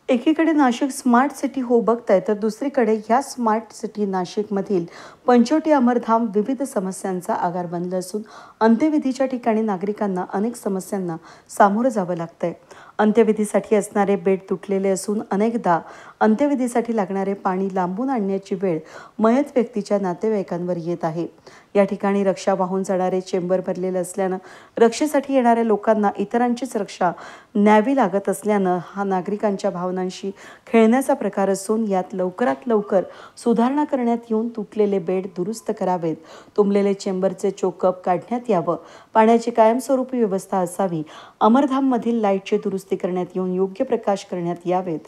एकीकडे Nashik smart city हो बघताय तर दुसरीकडे ह्या स्मार्ट सिटी नाशिकमधील पंचवटी अमरधाम विविध समस्यांचा आगार बनलं असून अंत्यविधीच्या ठिकाणी नागरिकांना अनेक समस्यांना सामोरं जावं लागतंय। अंत्यविधीसाठी असणारे बेड तुटलेले असून अनेकदा अंत्यविधीसाठी लागणारे पाणी लांबून आणण्याची वेळ मयत व्यक्तीच्या नातेवाईकांवर येत आहे। या ठिकाणी रक्षा वाहून जाणारे चेंबर भरलेले असल्यानं रक्षेसाठी येणाऱ्या लोकांना इतरांचीच रक्षा न्यावी लागत असल्यानं हा नागरिकांच्या भावनांशी खेळण्याचा प्रकार असून यात लवकरात लवकर सुधारणा करण्यात येऊन तुटलेले बेड दुरुस्त करावेत, तुंबलेले चेंबरचे चोकअप काढण्यात यावं, पाण्याची कायमस्वरूपी व्यवस्था असावी, अमरधाममधील लाईटची दुरुस्ती करण्यात येऊन योग्य प्रकाश करण्यात यावेत।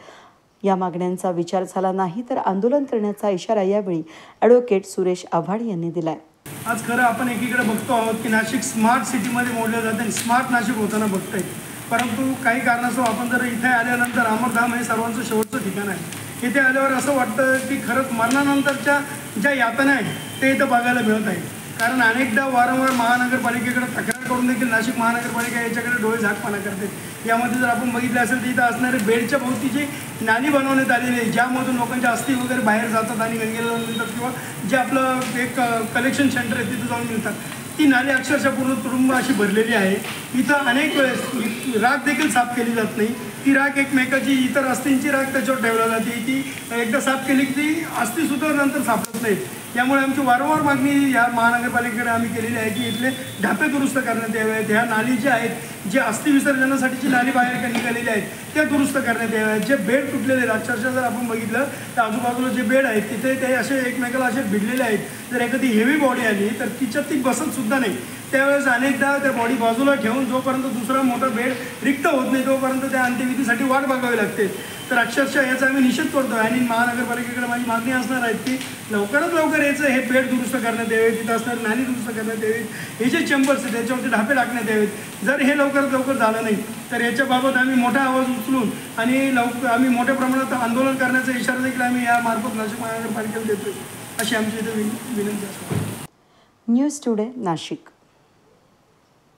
या मागण्यांचा विचार झाला नाही तर आंदोलन करण्याचा इशारा यावेळी ॲडव्होकेट सुरेश आव्हाड यांनी दिलाय। आज खरं आपण एकीकडे बघतो आहोत की नाशिक स्मार्ट सिटीमध्ये मोडलं जातं आणि स्मार्ट नाशिक होताना बघताय, परंतु काही कारणास्तव आपण जर इथे आल्यानंतर अमरधाम हे सर्वांचं शेवटचं ठिकाण आहे। इथे आल्यावर असं वाटतं की खरंच मरणानंतरच्या ज्या यातना आहेत ते इथं बघायला मिळत आहे। कारण अनेकदा वारंवार महानगरपालिकेकडे तक्रार करून देखील नाशिक महानगरपालिका याच्याकडे डोळे झाकपणा करते। यामध्ये जर आपण बघितलं असेल तर इथं असणारे बेडच्या भोवतीची नाली बनवण्यात आलेली आहे, ज्यामधून लोकांच्या अस्थी वगैरे बाहेर जातात आणि गंगेला मिळतात किंवा जे आपलं एक कलेक्शन सेंटर आहे तिथं जाऊन मिळतात। ती नाली अक्षरशः पूर्ण तुडुंब अशी भरलेली आहे। इथं अनेक वेळेस राख देखील साफ केली जात नाही। ती राख एकमेकाची इतर अस्थींची राख त्याच्यावर ठेवली जाते, ती एकदा साफ केली की ती अस्थीसुद्धा नंतर सापडत नाहीत। त्यामुळे आमची वारंवार मागणी या महानगरपालिकेकडे आम्ही केलेली आहे की इथले ढापे दुरुस्त करण्यात यावेत, ह्या नाली ज्या आहेत जे अस्थि विसर्जनासाठीची नाली बाहेर निघालेली आहेत त्या दुरुस्त करण्यात याव्यात। जे बेड तुटलेले आहेत अक्षरशः जर आपण बघितलं तर आजूबाजूला जे बेड आहेत तिथे ते असे एकमेकाला असे भिडलेले आहेत। जर एखादी हेवी बॉडी आली तर तिच्यात ती बसतसुद्धा नाही। त्यावेळेस अनेकदा त्या बॉडी बाजूला ठेवून जोपर्यंत दुसरा मोठा बेड रिक्त होत नाही तोपर्यंत त्या अंत्यविधीसाठी वाट बघावी लागते। तर अक्षरशः याचा आम्ही निषेध करतो आणि महानगरपालिकेकडे माझी मागणी असणार आहे की लवकरात लवकर याचं हे बेड दुरुस्त करण्यात यावे, तिथं असणारी नाली दुरुस्त करण्यात यावी, हे जे चेंबर्स आहेत त्याच्यावरती ढापे टाकण्यात यावेत। जर हे लवकरात लवकर झालं नाही तर याच्याबाबत आम्ही मोठा आवाज उचलून आणि आम्ही मोठ्या प्रमाणात आंदोलन करण्याचा इशारा देखील आम्ही या मार्फत नाशिक महानगरपालिकेला देतो, अशी आमची इथे विनंती असते। News today Nashik.